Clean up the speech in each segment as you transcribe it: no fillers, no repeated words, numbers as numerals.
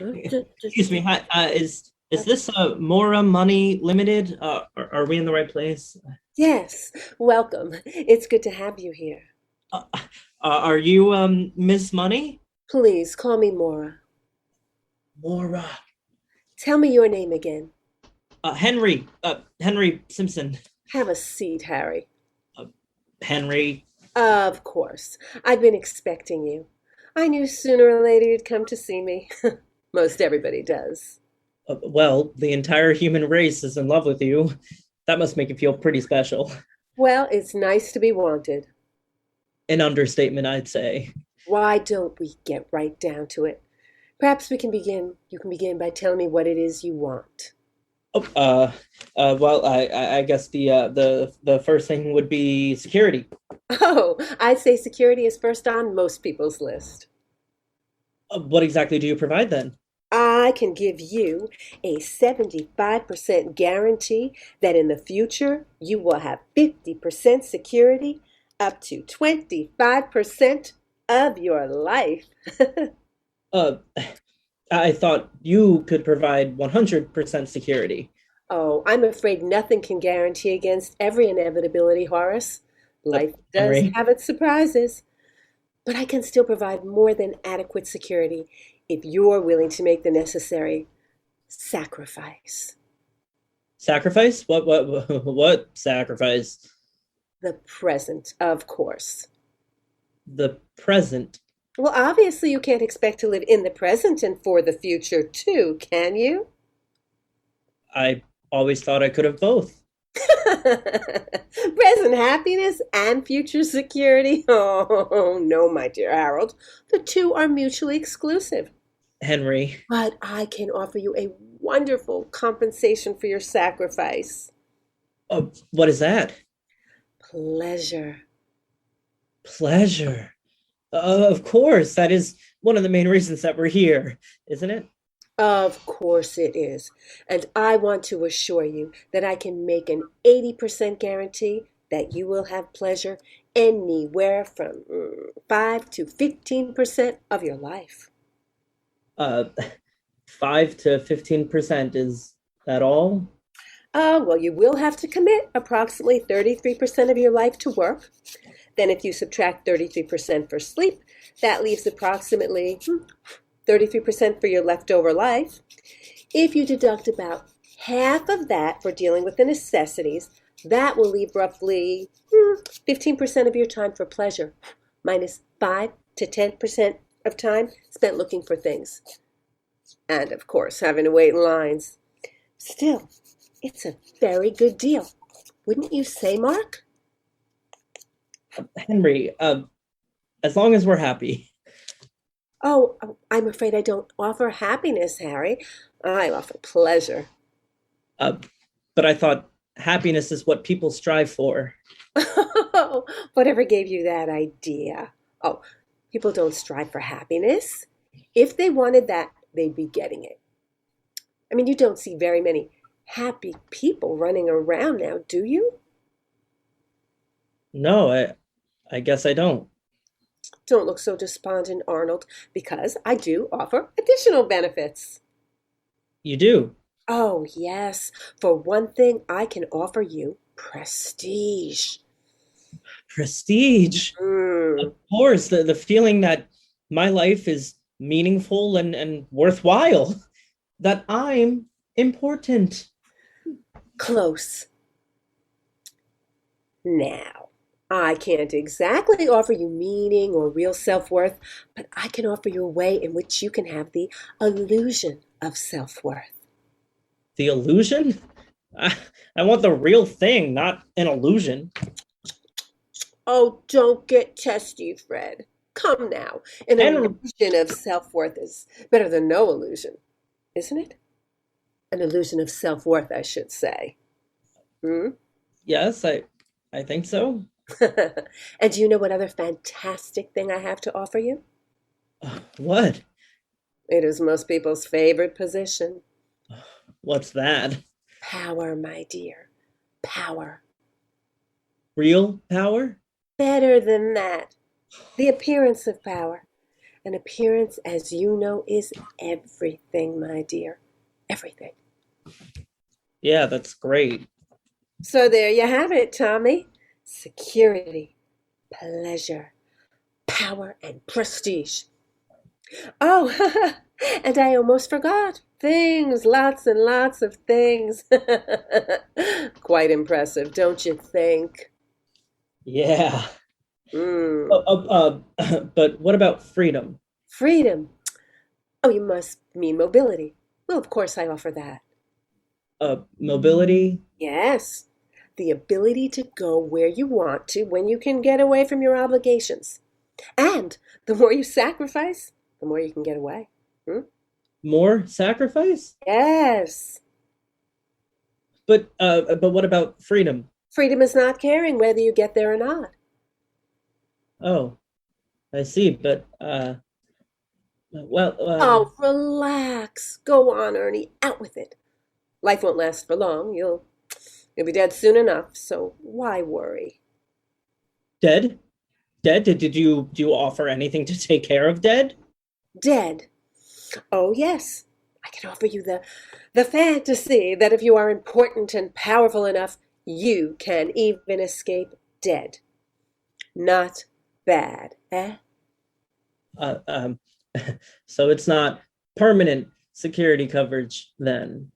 Excuse me. Hi, is this Mora Money Limited? Are we in the right place? Yes, welcome. It's good to have you here. Are you Miss Money? Please call me Mora. Mora. Tell me your name again. Henry Simpson. Have a seat, Harry. Uh, Henry. Of course. I've been expecting you. I knew sooner or later you'd come to see me. Most everybody does. Well, the entire human race is in love with you. That must make you feel pretty special. Well, it's nice to be wanted. An understatement, I'd say. Why don't we get right down to it? Perhaps we can begin. You can begin by telling me what it is you want. Oh, well, I guess the first thing would be security. Oh, I'd say security is first on most people's list. What exactly do you provide then? I can give you a 75% guarantee that in the future you will have 50% security up to 25% of your life. Uh, I thought you could provide 100% security. Oh, I'm afraid nothing can guarantee against every inevitability, Horace. Uh, Life does Henry, have its surprises, but I can still provide more than adequate security if you're willing to make the necessary sacrifice. sacrifice? What sacrifice? The present, of course. The present. Well, obviously, you can't expect to live in the present and for the future, too, can you? I always thought I could have both. Present happiness and future security? Oh, no, my dear Harold. The two are mutually exclusive. Henry, But I can offer you a wonderful compensation for your sacrifice. what is that? Pleasure. Pleasure. Of course, that is one of the main reasons that we're here, isn't it? Of course it is. And I want to assure you that I can make an 80% guarantee that you will have pleasure anywhere from 5 to 15% of your life. Uh, 5 to 15%, is that all? Well, you will have to commit approximately 33% of your life to work. Then, if you subtract 33% for sleep, that leaves approximately 33% for your leftover life. If you deduct about half of that for dealing with the necessities, that will leave roughly 15% of your time for pleasure, minus 5 to 10% of time spent looking for things. And of course, having to wait in lines. Still, it's a very good deal. Wouldn't you say, Mark? Henry, as long as we're happy. Oh, I'm afraid I don't offer happiness, Harry. I offer pleasure. Uh, but I thought happiness is what people strive for. Whatever gave you that idea? Oh, people don't strive for happiness. If they wanted that, they'd be getting it. I mean, you don't see very many happy people running around now, do you? No, I guess I don't. Don't look so despondent, Arnold, because I do offer additional benefits. You do. Oh, yes. For one thing, I can offer you prestige. Prestige. Of Mm. course, the feeling that my life is meaningful and worthwhile, that I'm important. Close. Now, I can't exactly offer you meaning or real self-worth, but I can offer you a way in which you can have the illusion of self-worth. The illusion? I, I want the real thing, not an illusion. Oh, don't get testy, Fred. Come now. An And illusion of self-worth is better than no illusion, isn't it? An illusion of self-worth, I should say. Hmm? yes, I think so. And do you know what other fantastic thing I have to offer you? What? It is most people's favorite position. What's that? Power, my dear. Power. Real power? Better than that. The appearance of power. An appearance, as you know, is everything, my dear. Everything. Yeah, that's great. So there you have it, Tommy. Security, pleasure, power, and prestige. Oh, and I almost forgot. Things, lots and lots of things. Quite impressive, don't you think? Yeah. Mm. But what about freedom? Freedom. Oh, you must mean mobility. Well, of course I offer that. Mobility? Yes, the ability to go where you want to when you can get away from your obligations. And the more you sacrifice, the more you can get away. Hmm? More sacrifice? Yes. But what about freedom? Freedom is not caring whether you get there or not. Oh, I see. But well, Oh, relax. Go on, Ernie. Out with it. Life won't last for long. You'll be dead soon enough, so why worry? dead? Dead? Did you offer anything to take care of dead? Dead. Oh, yes. I can offer you the fantasy that if you are important and powerful enough, you can even escape dead. Not bad, eh? Uh, um, so it's not permanent security coverage then.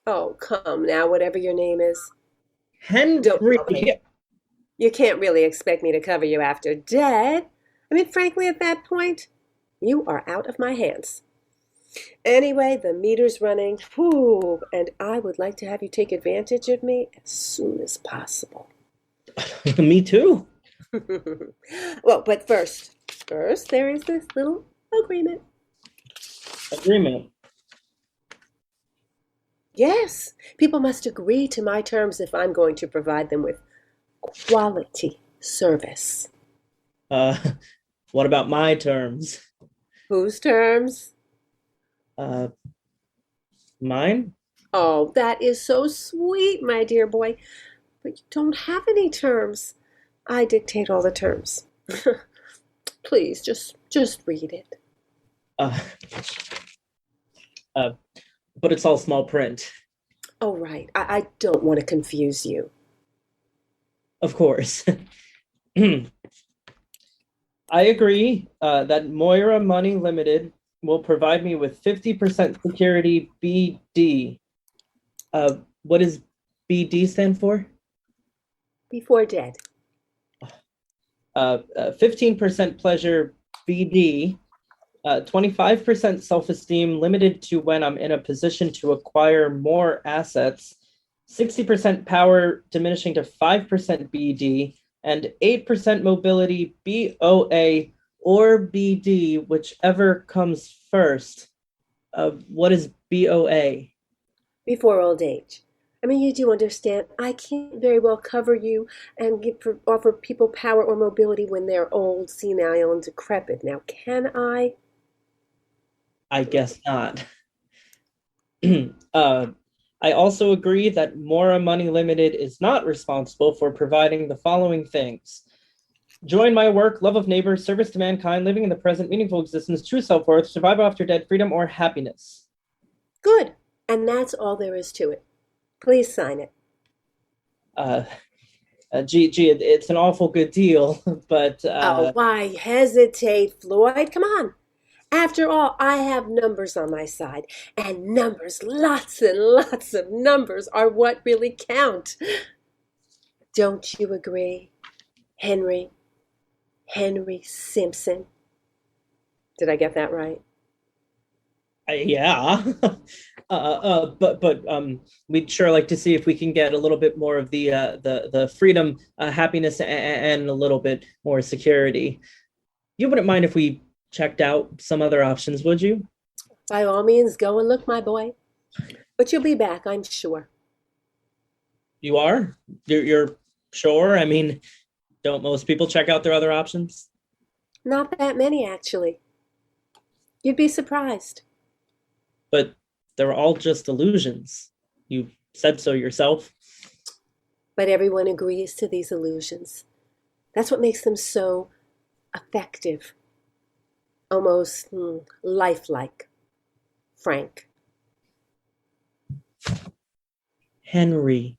Oh, come now, whatever your name is. Don't Henry, tell me. You can't really expect me to cover you after dead. I mean, frankly, at that point, you are out of my hands. Anyway, the meter's running, whew, and I would like to have you take advantage of me as soon as possible. me too. Well, but first, there is this little agreement. Agreement. Yes, people must agree to my terms if I'm going to provide them with quality service. Uh, what about my terms? Whose terms? Uh, Mine? Oh, that is so sweet, my dear boy. But you don't have any terms. I dictate all the terms. Please, just read it. Uh, uh, but it's all small print. Oh, right. I don't want to confuse you. Of course. I agree that Moira Money Limited will provide me with 50% security BD. What does BD stand for? Before dead. 15% pleasure BD, 25% self esteem limited to when I'm in a position to acquire more assets, 60% power diminishing to 5% BD, and 8% mobility BOA or BD, whichever comes first. What is BOA? Before old age. I mean, you do understand, I can't very well cover you and offer people power or mobility when they're old, senile, and decrepit. Now, can I? I guess not. uh, I also agree that Mora Money Limited is not responsible for providing the following things: join my work, love of neighbor, service to mankind, living in the present, meaningful existence, true self worth, survival after death, freedom, or happiness. Good. And that's all there is to it. Please sign it. Uh, gee, it's an awful good deal, but Oh, why hesitate, Floyd? Come on. After all, I have numbers on my side, and numbers, lots and lots of numbers, are what really count. Don't you agree, Henry? Henry Simpson? Did I get that right? yeah. But we'd sure like to see if we can get a little bit more of the freedom, happiness, and a little bit more security. You wouldn't mind if we checked out some other options, would you? By all means, go and look, my boy. But you'll be back, I'm sure. You are? You're sure? I mean, don't most people check out their other options? Not that many, actually. You'd be surprised. But they're all just illusions. You said so yourself. but everyone agrees to these illusions. That's what makes them so effective, almost lifelike. Frank. Henry.